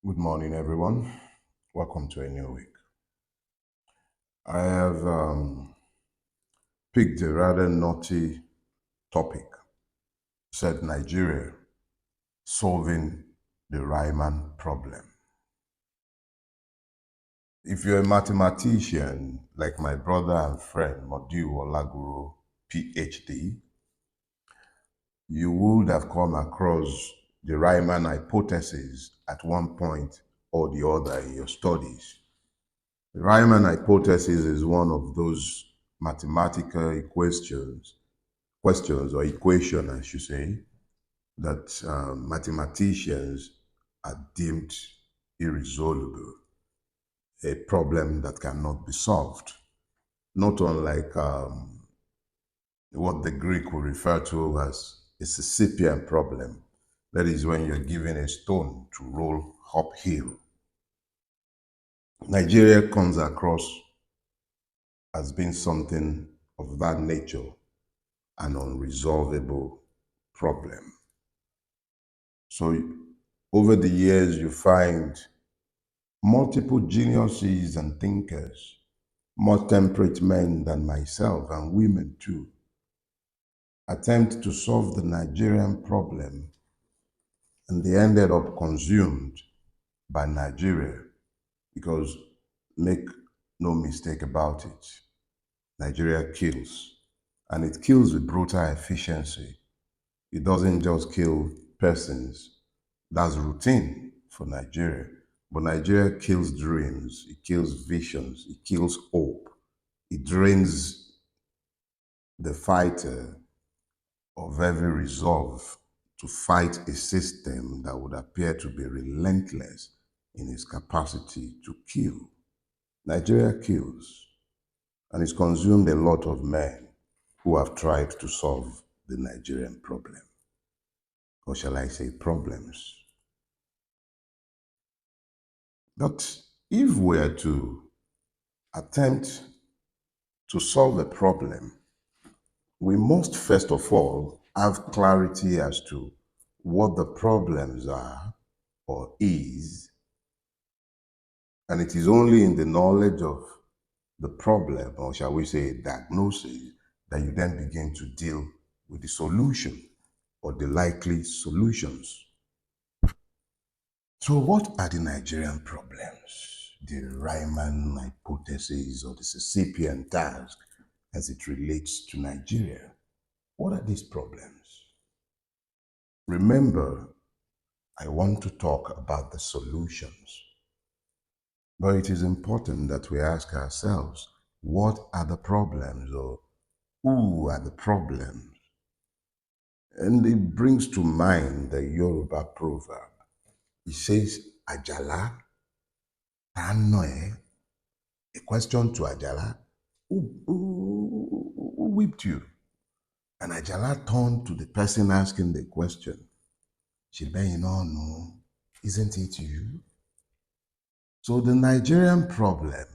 Good morning, everyone. Welcome to a new week. I have picked a rather naughty topic, said Nigeria solving the Riemann problem. If you're a mathematician, like my brother and friend Modiu Olaguru, PhD, you would have come across the Riemann hypothesis at one point or the other in your studies. The Riemann hypothesis is one of those mathematical questions or equation, I should say, that mathematicians are deemed irresolvable, a problem that cannot be solved. Not unlike what the Greek would refer to as a Sisyphean problem. That is when you're given a stone to roll uphill. Nigeria comes across as being something of that nature, an unresolvable problem. So over the years, you find multiple geniuses and thinkers, more temperate men than myself and women too, attempt to solve the Nigerian problem, and they ended up consumed by Nigeria because, make no mistake about it, Nigeria kills, and it kills with brutal efficiency. It doesn't just kill persons. That's routine for Nigeria. But Nigeria kills dreams, it kills visions, it kills hope. It drains the fighter of every resolve to fight a system that would appear to be relentless in its capacity to kill. Nigeria kills, and it's consumed a lot of men who have tried to solve the Nigerian problem. Or shall I say problems? But if we're to attempt to solve a problem, we must first of all have clarity as to what the problems are or is. And it is only in the knowledge of the problem, or shall we say diagnosis, that you then begin to deal with the solution or the likely solutions. So, what are the Nigerian problems? The Riemann hypothesis or the Sisyphean task as it relates to Nigeria? What are these problems? Remember, I want to talk about the solutions. But it is important that we ask ourselves, what are the problems or who are the problems? And it brings to mind the Yoruba proverb. It says, Ajala, Tanoe, a question to Ajala, who whipped you? And Ajala turned to the person asking the question. Shilben, no, isn't it you? So the Nigerian problem,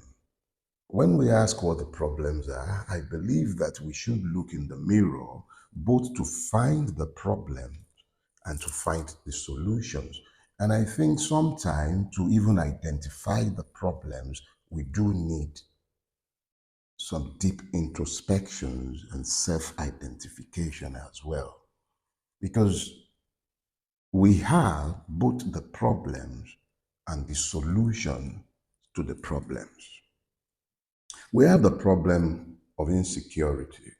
when we ask what the problems are, I believe that we should look in the mirror both to find the problem and to find the solutions. And I think sometimes to even identify the problems, we do need some deep introspections and self-identification as well. Because we have both the problems and the solution to the problems. We have the problem of insecurity.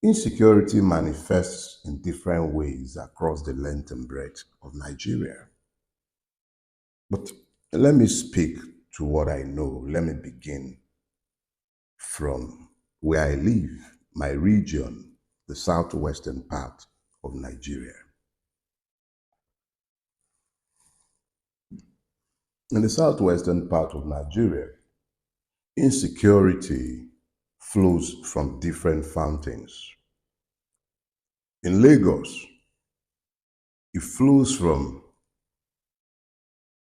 Insecurity manifests in different ways across the length and breadth of Nigeria. But let me speak to what I know. Let me begin from where I live, my region, the southwestern part of Nigeria. In the southwestern part of Nigeria, insecurity flows from different fountains. In Lagos, it flows from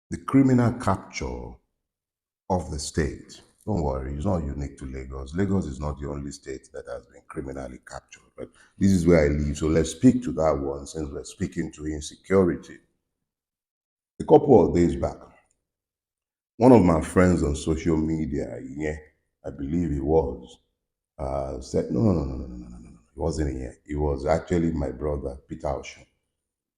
the criminal capture of the state. Don't worry, it's not unique to Lagos. Lagos is not the only state that has been criminally captured, but this is where I live. So let's speak to that one since we're speaking to insecurity. A couple of days back, one of my friends on social media, yeah, I believe he was, said, no, no, no, no, no, no, no, no, no. It wasn't here. It was actually my brother, Peter Oshun.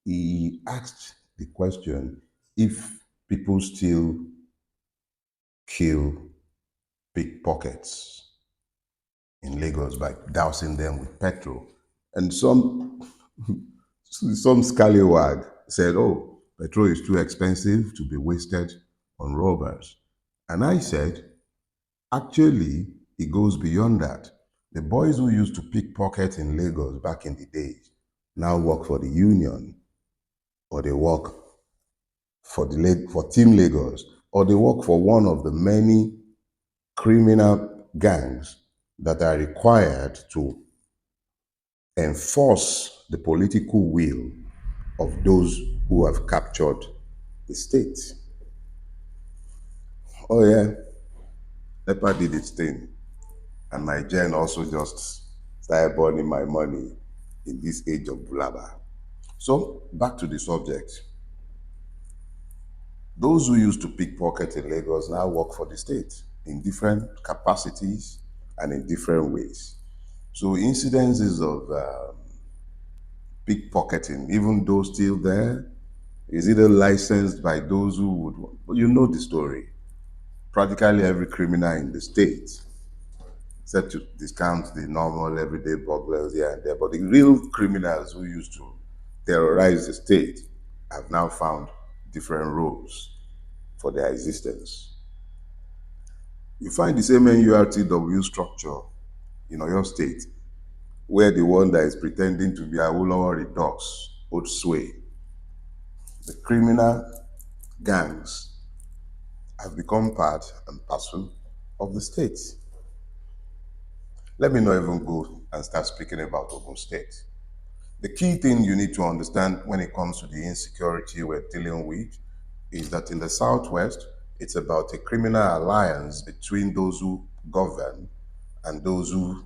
He asked the question if people still kill pickpockets in Lagos by dousing them with petrol. And some scallywag said, oh, petrol is too expensive to be wasted on robbers. And I said, actually, it goes beyond that. The boys who used to pickpocket in Lagos back in the days now work for the union, or they work for for Team Lagos, or they work for one of the many criminal gangs that are required to enforce the political will of those who have captured the state. Oh yeah, NEPA did its thing, and Nigerian also just started burning my money in this age of blabber. So back to the subject. Those who used to pickpocket in Lagos now work for the state in different capacities and in different ways. So incidences of pickpocketing, even though still there, is either licensed by those who would, well, you know the story. Practically every criminal in the state, except to discount the normal everyday burglars here and there, but the real criminals who used to terrorize the state have now found different roles for their existence. You find the same NURTW structure in your state, where the one that is pretending to be Awolowo Redux, hold sway. The criminal gangs have become part and parcel of the state. Let me not even go and start speaking about Ogun State. The key thing you need to understand when it comes to the insecurity we're dealing with is that in the Southwest, it's about a criminal alliance between those who govern and those who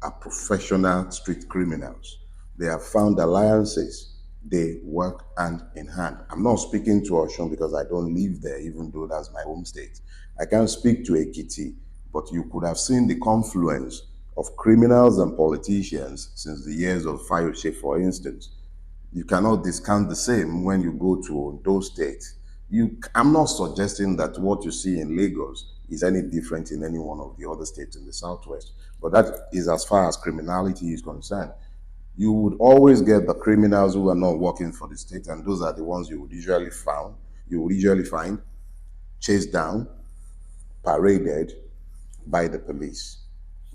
are professional street criminals. They have found alliances. They work hand in hand. I'm not speaking to Oshun because I don't live there, even though that's my home state. I can't speak to Ekiti, but you could have seen the confluence of criminals and politicians since the years of Fayose, for instance. You cannot discount the same when you go to those states. I'm not suggesting that what you see in Lagos is any different in any one of the other states in the Southwest, but that is as far as criminality is concerned. You would always get the criminals who are not working for the state, and those are the ones you would usually find chased down, paraded by the police.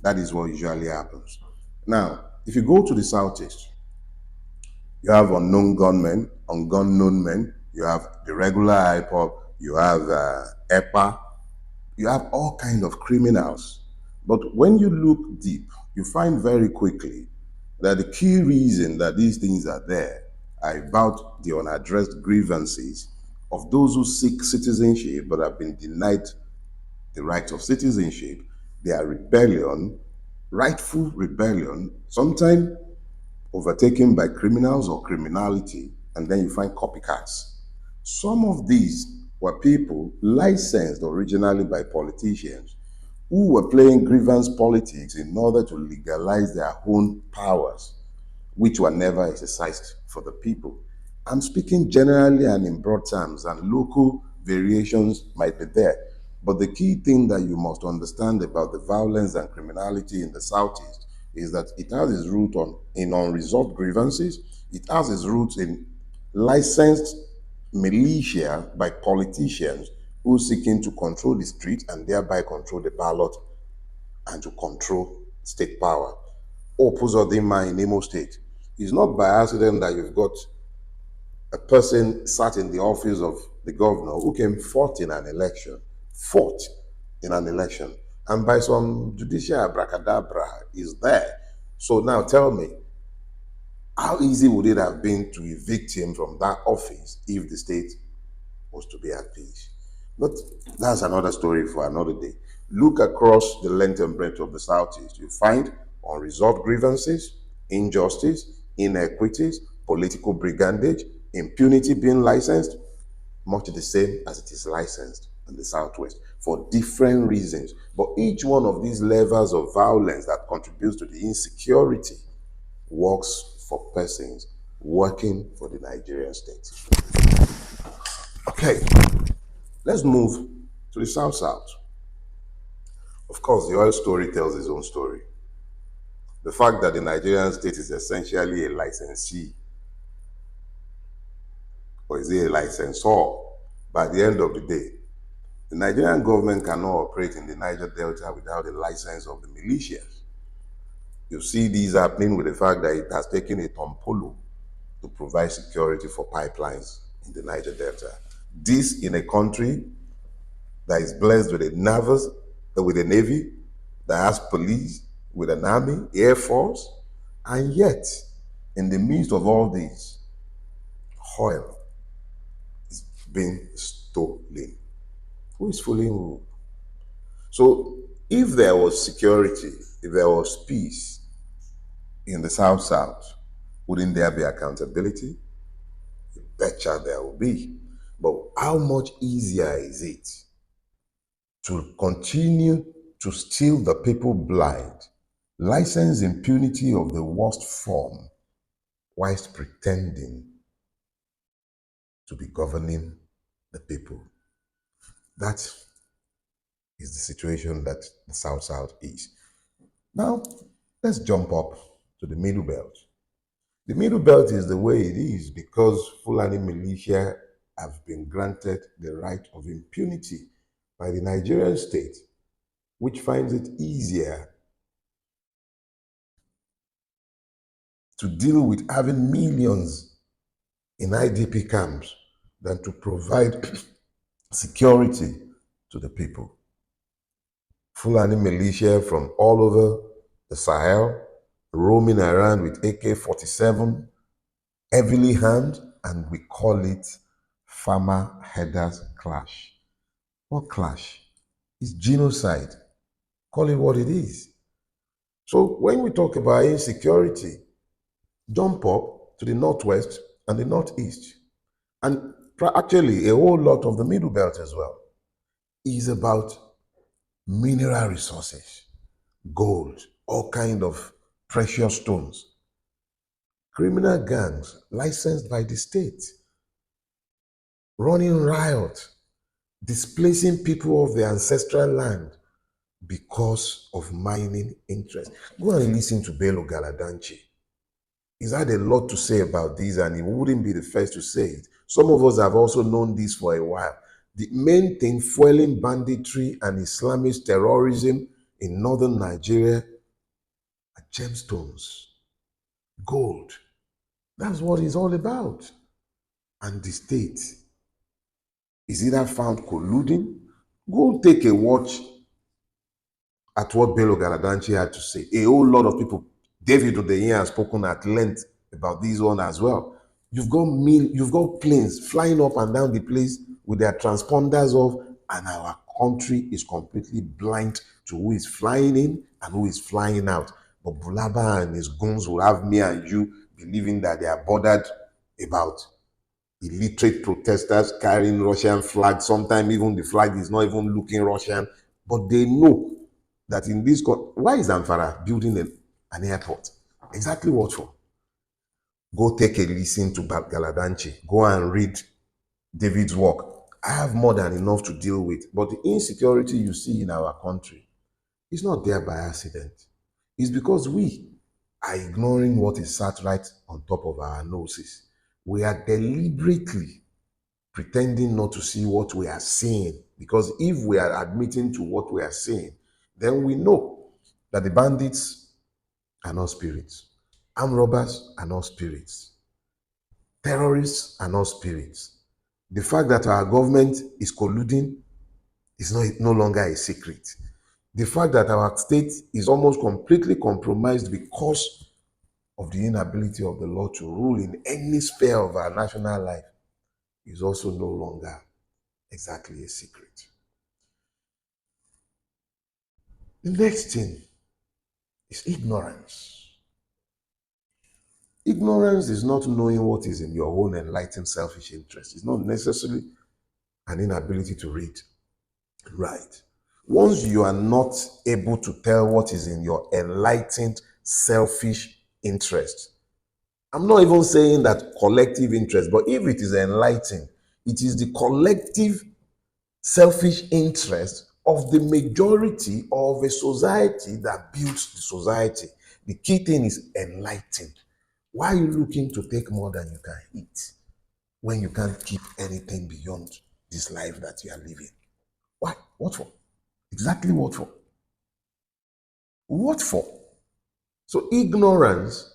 That is what usually happens. Now, if you go to the Southeast, you have unknown gunmen, unknown men. You have the regular IPOP. You have EPA. You have all kinds of criminals. But when you look deep, you find very quickly that the key reason that these things are there are about the unaddressed grievances of those who seek citizenship but have been denied the right of citizenship. Their rebellion, rightful rebellion, sometimes overtaken by criminals or criminality, and then you find copycats. Some of these were people licensed originally by politicians who were playing grievance politics in order to legalize their own powers, which were never exercised for the people. I'm speaking generally and in broad terms, and local variations might be there. But the key thing that you must understand about the violence and criminality in the Southeast is that it has its root in unresolved grievances, it has its roots in licensed militia by politicians who are seeking to control the street and thereby control the ballot and to control state power. Opposodima in Imo State. It's not by accident that you've got a person sat in the office of the governor who came fourth in an election, and by some judicial abracadabra is there. So now tell me, how easy would it have been to evict him from that office if the state was to be at peace? But that's another story for another day. Look across the length and breadth of the Southeast. You find unresolved grievances, injustice, inequities, political brigandage, impunity being licensed. much the same as it is licensed in the Southwest for different reasons. But each one of these levels of violence that contributes to the insecurity works for persons working for the Nigerian state. Okay, let's move to the South South. Of course, the oil story tells its own story. The fact that the Nigerian state is essentially a licensee, or is it a licensor, by the end of the day, the Nigerian government cannot operate in the Niger Delta without the license of the militias. You see these happening with the fact that it has taken a Tompolo to provide security for pipelines in the Niger Delta. This in a country that is blessed with with a navy, that has police, with an army, air force, and yet, in the midst of all this, oil is being stolen. Who is fooling who? So, if there was security, if there was peace in the South South, wouldn't there be accountability? Betcha there will be. But how much easier is it to continue to steal the people blind, license impunity of the worst form, whilst pretending to be governing the people? That is the situation that the South South is. Now, let's jump up to the Middle Belt. The Middle Belt is the way it is because Fulani militia have been granted the right of impunity by the Nigerian state, which finds it easier to deal with having millions in IDP camps than to provide security to the people. Fulani militia from all over the Sahel roaming around with AK-47, heavily armed, and we call it farmer headers clash. What clash? It's genocide. Call it what it is. So when we talk about insecurity, jump up to the northwest and the northeast, and actually a whole lot of the Middle Belt as well, is about mineral resources, gold, all kind of precious stones. Criminal gangs licensed by the state, running riot, displacing people of their ancestral land because of mining interest. Go and listen to Bello Galadanchi. He's had a lot to say about this, and he wouldn't be the first to say it. Some of us have also known this for a while. The main thing fueling banditry and Islamist terrorism in northern Nigeria are gemstones, gold. That's what it's all about. And the state is either found colluding. Go take a watch at what Bello Galadanchi had to say. A whole lot of people, David Odeyin has spoken at length about this one as well. You've got planes flying up and down the place with their transponders off, and our country is completely blind to who is flying in and who is flying out. But Bulaba and his goons will have me and you believing that they are bothered about illiterate protesters carrying Russian flags. Sometimes even the flag is not even looking Russian, but they know that in this why is Zamfara building an airport? Exactly what for? Go take a listen to Galadanchi. Go and read David's work. I have more than enough to deal with. But the insecurity you see in our country is not there by accident. It's because we are ignoring what is sat right on top of our noses. We are deliberately pretending not to see what we are seeing. Because if we are admitting to what we are seeing, then we know that the bandits are not spirits. Armed robbers are not spirits. Terrorists are not spirits. The fact that our government is colluding is no longer a secret. The fact that our state is almost completely compromised because of the inability of the law to rule in any sphere of our national life is also no longer exactly a secret. The next thing is ignorance. Ignorance is not knowing what is in your own enlightened selfish interest. It's not necessarily an inability to read, write. Once you are not able to tell what is in your enlightened, selfish interest, I'm not even saying that collective interest, but if it is enlightened, it is the collective selfish interest of the majority of a society that builds the society. The key thing is enlightened. Why are you looking to take more than you can eat when you can't keep anything beyond this life that you are living? Why? What for? Exactly what for? What for? So ignorance,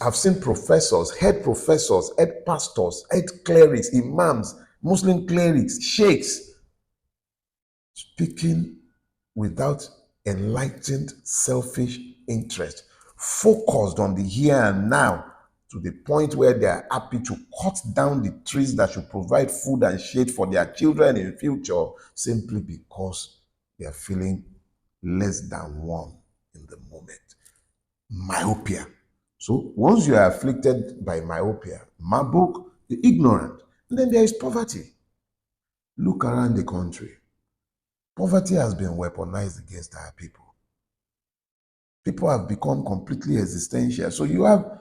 I've seen professors, head pastors, head clerics, imams, Muslim clerics, sheikhs, speaking without enlightened selfish interest, focused on the here and now to the point where they are happy to cut down the trees that should provide food and shade for their children in the future simply because they are feeling less than one in the moment. Myopia. So once you are afflicted by myopia, mabuk, the ignorant, and then there is poverty. Look around the country. Poverty has been weaponized against our people. People have become completely existential. So you have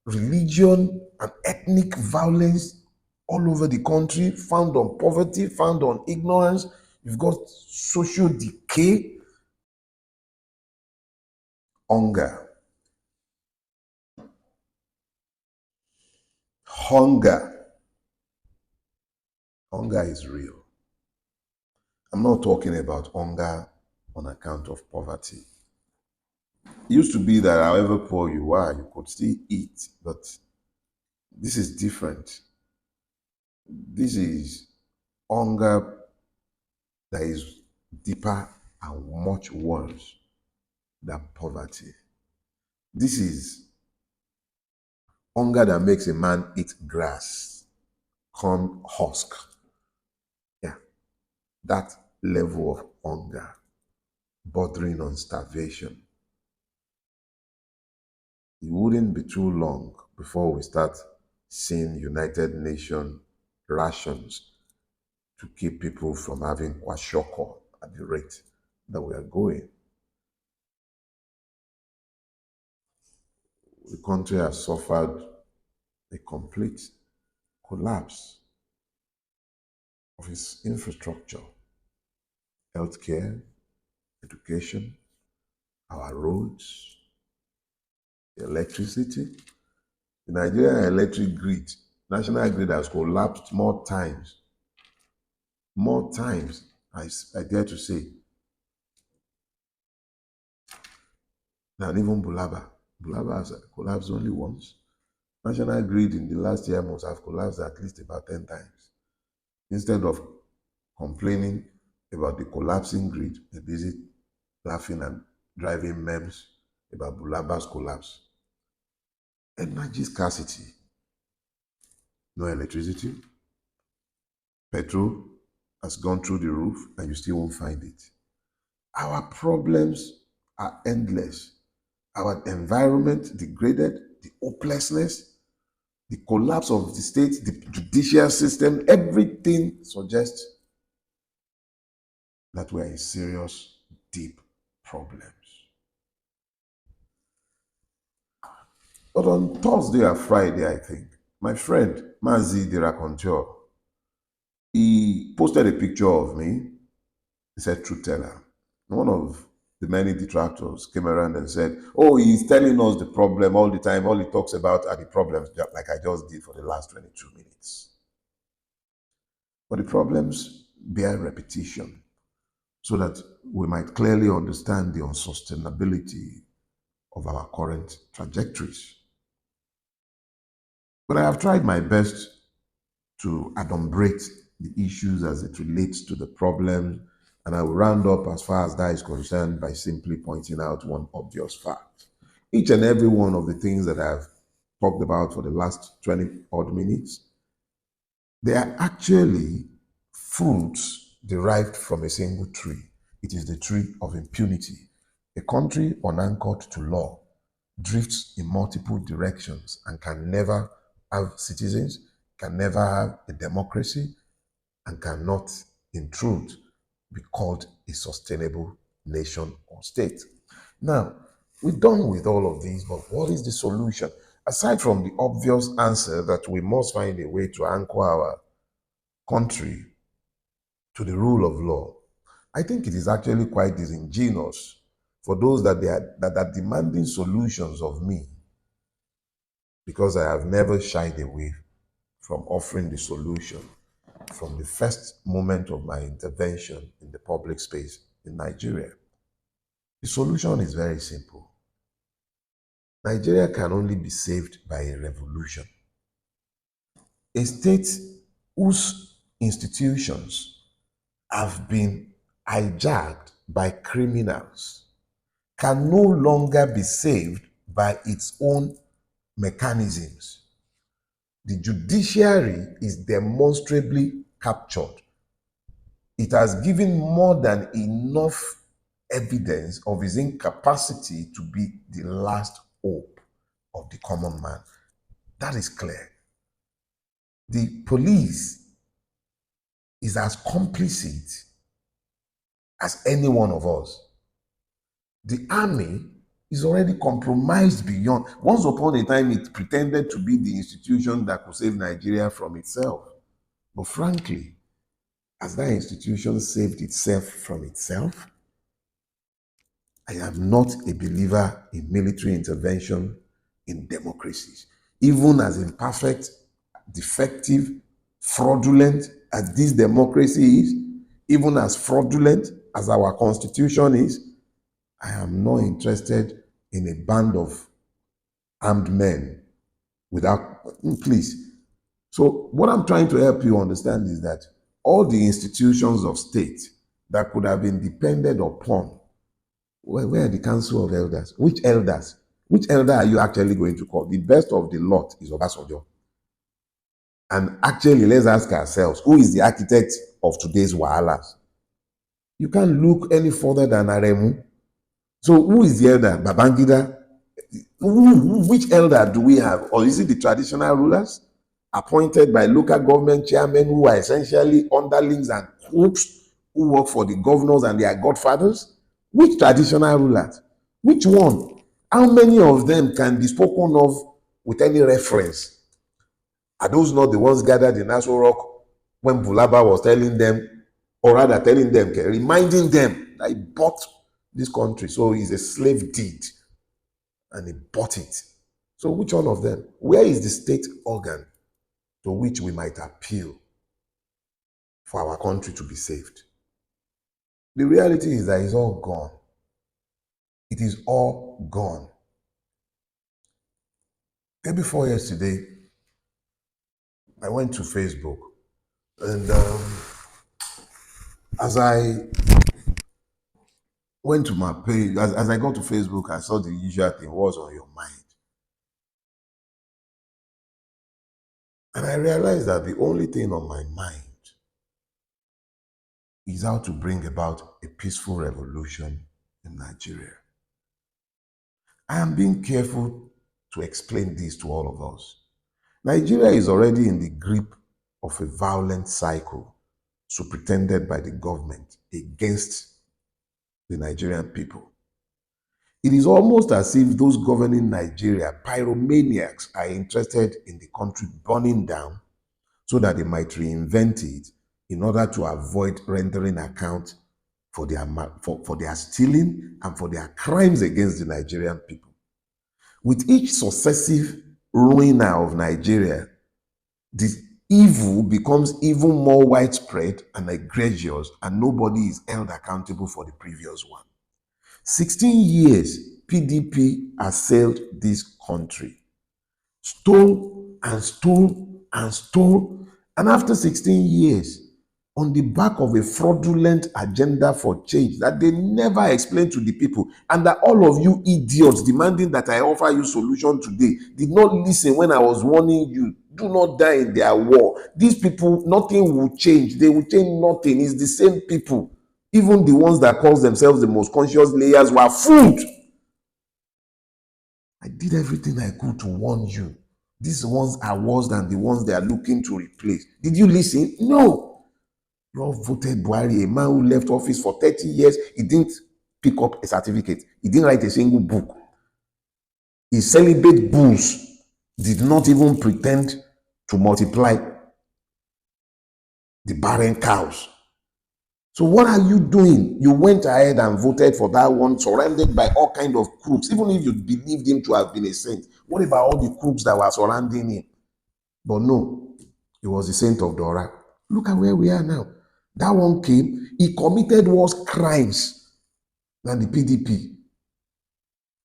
religion and ethnic violence all over the country, found on poverty, found on ignorance. You've got social decay, hunger. Hunger. Hunger is real. I'm not talking about hunger on account of poverty. It used to be that however poor you are, you could still eat, but this is different. This is hunger that is deeper and much worse than poverty. This is hunger that makes a man eat grass, corn husk. Yeah, that level of hunger, bordering on starvation. It wouldn't be too long before we start seeing United Nations rations to keep people from having kwashiorkor at the rate that we are going. The country has suffered a complete collapse of its infrastructure, healthcare, education, our roads, the electricity. The Nigerian electric grid, national grid has collapsed more times, I dare to say, than even Bulaba. Bulaba has collapsed only once. National grid in the last year must have collapsed at least about 10 times. Instead of complaining about the collapsing grid, they're busy laughing and driving memes about Bulaba's collapse. Energy scarcity, no electricity, petrol has gone through the roof and you still won't find it. Our problems are endless. Our environment degraded, the hopelessness, the collapse of the state, the judicial system, everything suggests that we're in serious, deep problems. But on Thursday or Friday, I think, my friend Mazi the raconteur, he posted a picture of me. He said, "Truth teller." One of the many detractors came around and said, "Oh, he's telling us the problem all the time. All he talks about are the problems, like I just did for the last 22 minutes." But the problems bear repetition so that we might clearly understand the unsustainability of our current trajectories. But I have tried my best to adumbrate the issues as it relates to the problem, and I will round up as far as that is concerned by simply pointing out one obvious fact. Each and every one of the things that I've talked about for the last 20 odd minutes, they are actually fruits derived from a single tree. It is the tree of impunity. A country unanchored to law drifts in multiple directions and can never have citizens, can never have a democracy, and cannot, in truth, be called a sustainable nation or state. Now, we're done with all of these, but what is the solution? Aside from the obvious answer that we must find a way to anchor our country to the rule of law, I think it is actually quite disingenuous for those that are demanding solutions of me, because I have never shied away from offering the solution from the first moment of my intervention in the public space in Nigeria. The solution is very simple. Nigeria can only be saved by a revolution. A state whose institutions have been hijacked by criminals can no longer be saved by its own mechanisms. The judiciary is demonstrably captured. It has given more than enough evidence of its incapacity to be the last hope of the common man. That is clear. The police is as complicit as any one of us. The army is already compromised beyond. Once upon a time, it pretended to be the institution that could save Nigeria from itself. But frankly, has that institution saved itself from itself? I am not a believer in military intervention in democracies. Even as imperfect, defective, fraudulent as this democracy is, even as fraudulent as our constitution is, I am not interested in a band of armed men without, please. So what I'm trying to help you understand is that all the institutions of state that could have been depended upon, where are the council of elders? Which elders? Which elder are you actually going to call? The best of the lot is Obasanjo. And actually, let's ask ourselves, who is the architect of today's wahalas? You can't look any further than Aremu. So who is the elder? Babangida? Which elder do we have? Or is it the traditional rulers appointed by local government chairmen who are essentially underlings and crooks who work for the governors and their godfathers? Which traditional rulers? Which one? How many of them can be spoken of with any reference? Are those not the ones gathered in Aso Rock when Bulaba was telling them, or rather telling them, reminding them that he bought this country, so he's a slave deed, and he bought it. So which one of them? Where is the state organ to which we might appeal for our country to be saved? The reality is that it's all gone. It is all gone. Day before yesterday, I went to Facebook, and as I went to my page, as I got to Facebook, I saw the usual thing, what's on your mind? And I realized that the only thing on my mind is how to bring about a peaceful revolution in Nigeria. I am being careful to explain this to all of us. Nigeria is already in the grip of a violent cycle superintended by the government against the Nigerian people. It is almost as if those governing Nigeria, pyromaniacs, are interested in the country burning down so that they might reinvent it in order to avoid rendering account for their stealing and for their crimes against the Nigerian people. With each successive ruiner of Nigeria, the evil becomes even more widespread and egregious, and nobody is held accountable for the previous one. 16 years, PDP assailed this country, stole and stole and stole, and after 16 years, on the back of a fraudulent agenda for change that they never explained to the people, and that all of you idiots demanding that I offer you solution today did not listen when I was warning you. Do not die in their war. These people, nothing will change. They will change nothing. It's the same people. Even the ones that call themselves the most conscious layers were fooled. I did everything I could to warn you. These ones are worse than the ones they are looking to replace. Did you listen? No. You all voted Buhari, a man who left office for 30 years. He didn't pick up a certificate. He didn't write a single book. His celibate bulls did not even pretend to multiply the barren cows. So what are you doing? You went ahead and voted for that one, surrounded by all kinds of crooks, even if you believed him to have been a saint. What about all the crooks that were surrounding him? But no, he was the saint of Dora. Look at where we are now. That one came, he committed worse crimes than the PDP.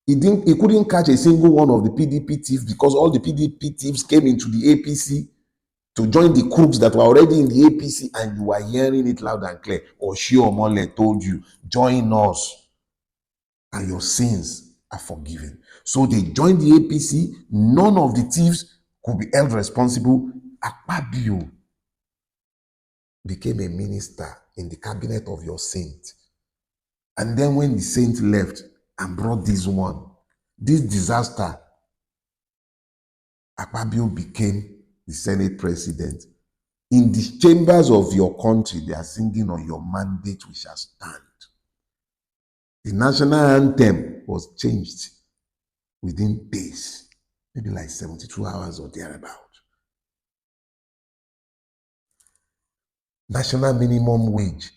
He couldn't catch a single one of the PDP thieves because all the PDP thieves came into the APC to join the crooks that were already in the APC, and you were hearing it loud and clear. Oshiomhole told you, join us and your sins are forgiven. So they joined the APC. None of the thieves could be held responsible. Akpabio became a minister in the cabinet of your saint. And then when the saint left and brought this disaster, Akpabio became the Senate president. In the chambers of your country, they are singing on your mandate we shall stand. The national anthem was changed within days, maybe like 72 hours or thereabout. National minimum wage,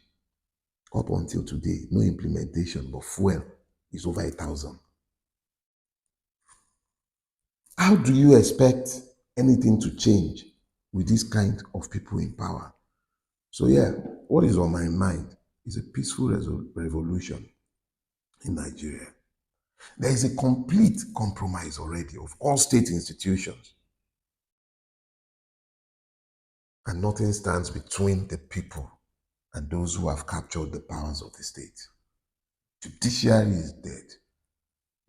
up until today, no implementation, but fuel is over 1,000. How do you expect anything to change with this kind of people in power? So yeah, what is on my mind is a peaceful revolution in Nigeria. There is a complete compromise already of all state institutions. And nothing stands between the people and those who have captured the powers of the state. Judiciary is dead.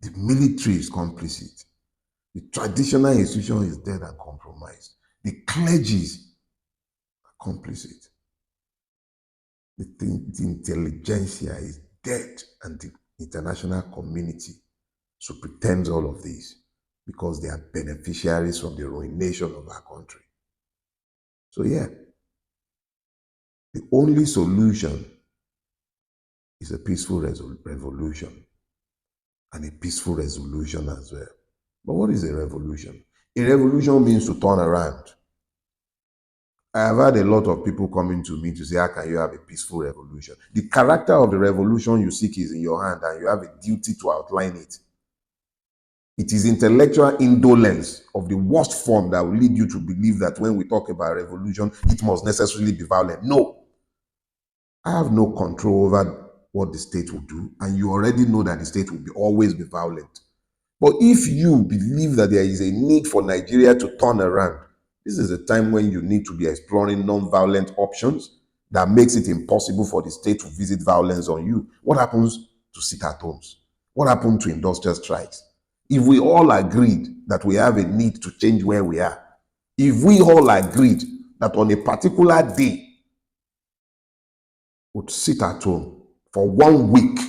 The military is complicit. The traditional institution is dead and compromised. The clergy are complicit. The intelligentsia is dead, and the international community so pretends all of this because they are beneficiaries from the ruination of our country. So yeah, the only solution is a peaceful revolution and a peaceful resolution as well. But what is a revolution? A revolution means to turn around. I have had a lot of people coming to me to say, how can you have a peaceful revolution? The character of the revolution you seek is in your hand, and you have a duty to outline it. It is intellectual indolence of the worst form that will lead you to believe that when we talk about revolution, it must necessarily be violent. No. I have no control over what the state will do, and you already know that the state will always be violent. But if you believe that there is a need for Nigeria to turn around, this is a time when you need to be exploring non-violent options that makes it impossible for the state to visit violence on you. What happens to sit-at-homes? What happened to industrial strikes? If we all agreed that we have a need to change where we are, if we all agreed that on a particular day would sit at home for 1 week,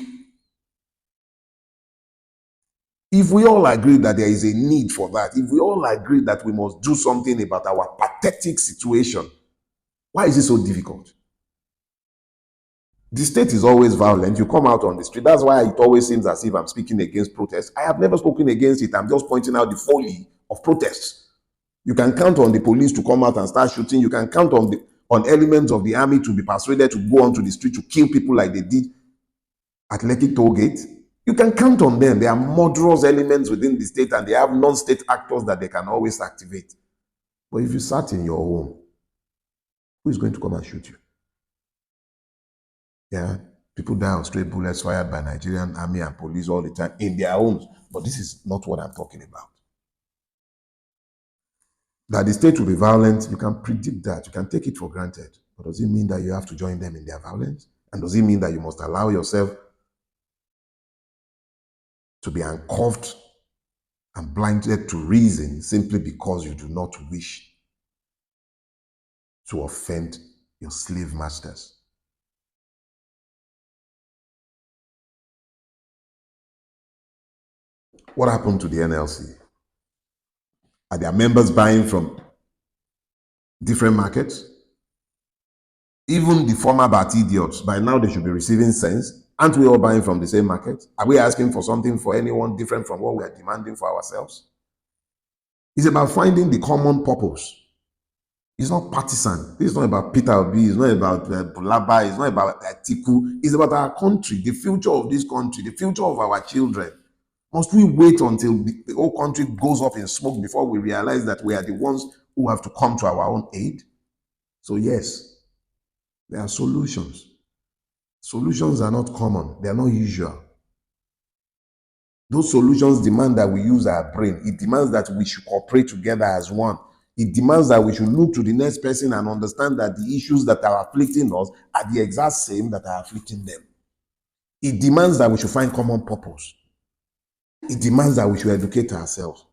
if we all agree that there is a need for that, if we all agree that we must do something about our pathetic situation, why is it so difficult? The state is always violent. You come out on the street. That's why it always seems as if I'm speaking against protests. I have never spoken against it. I'm just pointing out the folly of protests. You can count on the police to come out and start shooting. You can count on elements of the army to be persuaded to go onto the street to kill people like they did at Lekki Toll Gate. You can count on them. There are murderous elements within the state, and they have non-state actors that they can always activate. But if you sat in your home, who is going to come and shoot you? Yeah, people die of stray bullets fired by Nigerian army and police all the time in their homes. But this is not what I'm talking about. That the state will be violent, you can predict that. You can take it for granted. But does it mean that you have to join them in their violence? And does it mean that you must allow yourself to be handcuffed and blinded to reason simply because you do not wish to offend your slave masters? What happened to the NLC? Are their members buying from different markets? Even the former bat idiots, by now they should be receiving sense. Aren't we all buying from the same market? Are we asking for something for anyone different from what we are demanding for ourselves? It's about finding the common purpose. It's not partisan. This is not about Peter Obi. It's not about Bulaba. It's not about Atiku. It's about our country, the future of this country, the future of our children. Must we wait until the whole country goes up in smoke before we realize that we are the ones who have to come to our own aid? So yes, there are solutions. Solutions are not common. They are not usual. Those solutions demand that we use our brain. It demands that we should cooperate together as one. It demands that we should look to the next person and understand that the issues that are afflicting us are the exact same that are afflicting them. It demands that we should find common purpose. It demands that we should educate ourselves.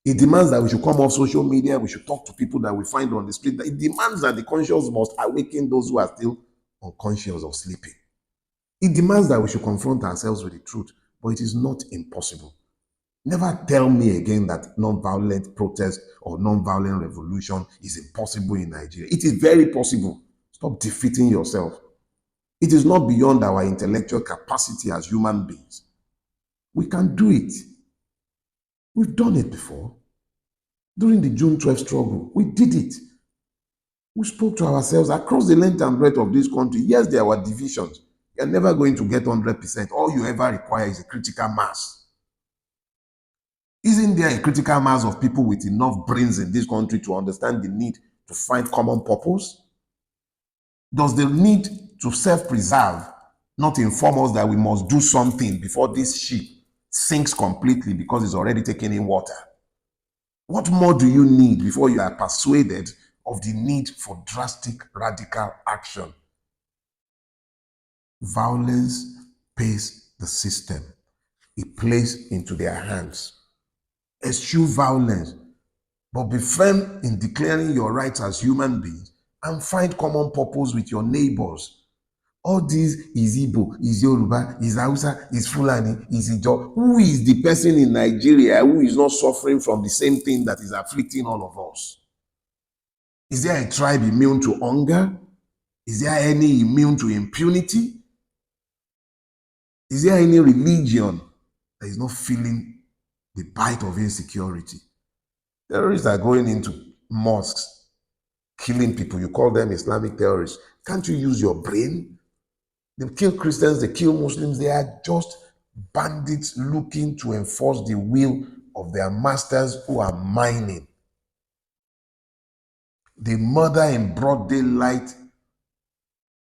It demands that we should come off social media. We should talk to people that we find on the street. It demands that the conscious must awaken those who are still unconscious or sleeping. It demands that we should confront ourselves with the truth, but it is not impossible. Never tell me again that non-violent protest or non-violent revolution is impossible in Nigeria. It is very possible. Stop defeating yourself. It is not beyond our intellectual capacity as human beings. We can do it. We've done it before. During the June 12th struggle, we did it. We spoke to ourselves across the length and breadth of this country. Yes, there were divisions. You're never going to get 100%. All you ever require is a critical mass. Isn't there a critical mass of people with enough brains in this country to understand the need to find common purpose? Does the need to self-preserve not inform us that we must do something before this ship sinks completely because it's already taking in water? What more do you need before you are persuaded of the need for drastic, radical action? Violence pays the system. It plays into their hands. Eschew violence, but be firm in declaring your rights as human beings and find common purpose with your neighbors. All this is Igbo, is Yoruba, is Hausa, is Fulani, is Ijo. Who is the person in Nigeria who is not suffering from the same thing that is afflicting all of us? Is there a tribe immune to hunger? Is there any immune to impunity? Is there any religion that is not feeling the bite of insecurity? Terrorists are going into mosques, killing people. You call them Islamic terrorists. Can't you use your brain? They kill Christians, they kill Muslims. They are just bandits looking to enforce the will of their masters who are mining. They murder in broad daylight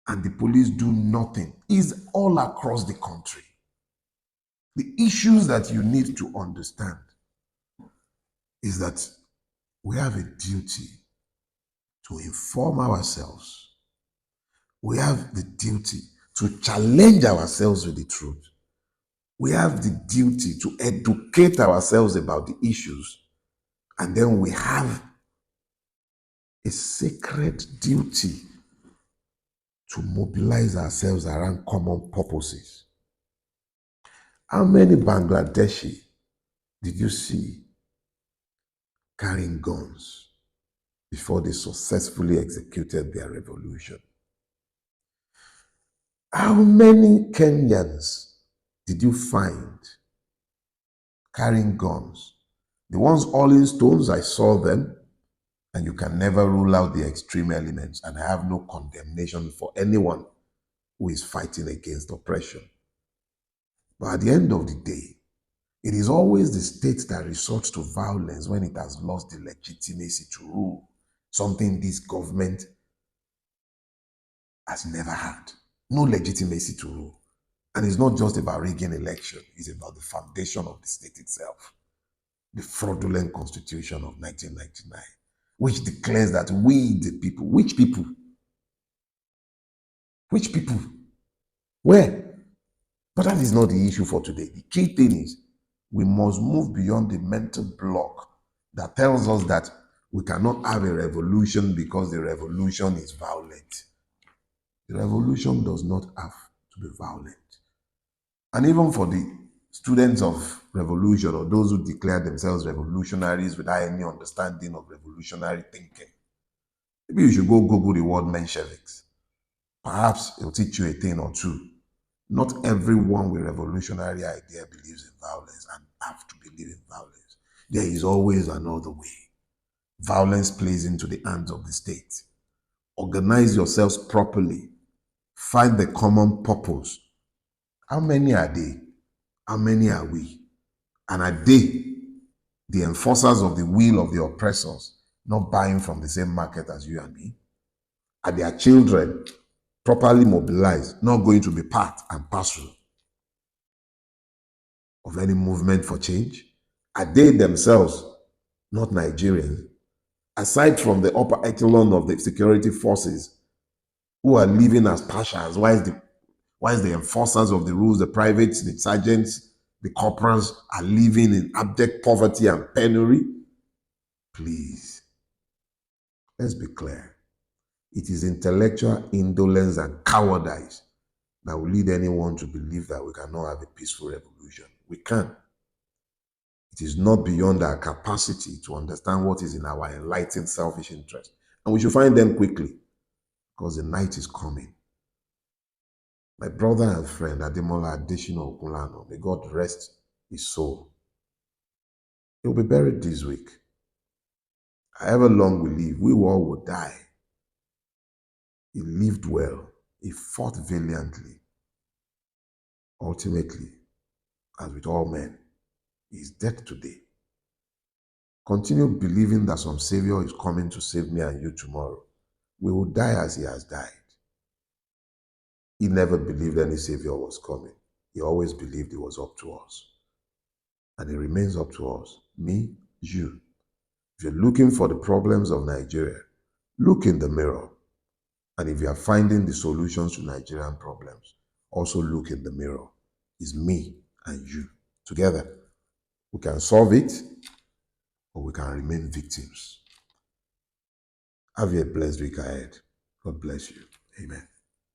and the police do nothing. It's all across the country. The issues that you need to understand is that we have a duty to inform ourselves. We have the duty to challenge ourselves with the truth. We have the duty to educate ourselves about the issues. And then we have a sacred duty to mobilize ourselves around common purposes. How many Bangladeshi did you see carrying guns before they successfully executed their revolution? How many Kenyans did you find carrying guns? The ones hauling stones, I saw them, and you can never rule out the extreme elements, and I have no condemnation for anyone who is fighting against oppression. But at the end of the day, it is always the state that resorts to violence when it has lost the legitimacy to rule, something this government has never had. No legitimacy to rule. And it's not just about rigging election, it's about the foundation of the state itself. The fraudulent constitution of 1999, which declares that we, the people, which people? Which people? Where? But that is not the issue for today. The key thing is we must move beyond the mental block that tells us that we cannot have a revolution because the revolution is violent. The revolution does not have to be violent. And even for the students of revolution or those who declare themselves revolutionaries without any understanding of revolutionary thinking, maybe you should go Google the word Mensheviks Perhaps it'll teach you a thing or two. Not everyone with revolutionary idea believes in violence and have to believe in violence. There is always another way. Violence plays into the hands of the state. Organize yourselves properly. Find the common purpose. How many are they? How many are we? And are they the enforcers of the will of the oppressors, not buying from the same market as you and me? Are their children properly mobilized, not going to be part and parcel of any movement for change? Are they themselves not Nigerians? Aside from the upper echelon of the security forces who are living as pashas, why is the enforcers of the rules, the privates, the sergeants, the corporals are living in abject poverty and penury? Please, let's be clear. It is intellectual indolence and cowardice that will lead anyone to believe that we cannot have a peaceful revolution. We can. It is not beyond our capacity to understand what is in our enlightened selfish interest. And we should find them quickly because the night is coming. My brother and friend Ademola Adesina Ogunlano, may God rest his soul. He will be buried this week. However long we live, we all will die. He lived well. He fought valiantly. Ultimately, as with all men, he is dead today. Continue believing that some Savior is coming to save me and you tomorrow. We will die as he has died. He never believed any Savior was coming. He always believed it was up to us. And it remains up to us. Me, you. If you're looking for the problems of Nigeria, look in the mirror. And if you are finding the solutions to Nigerian problems, also look in the mirror. It's me and you. Together, we can solve it or we can remain victims. Have a blessed week ahead. God bless you. Amen.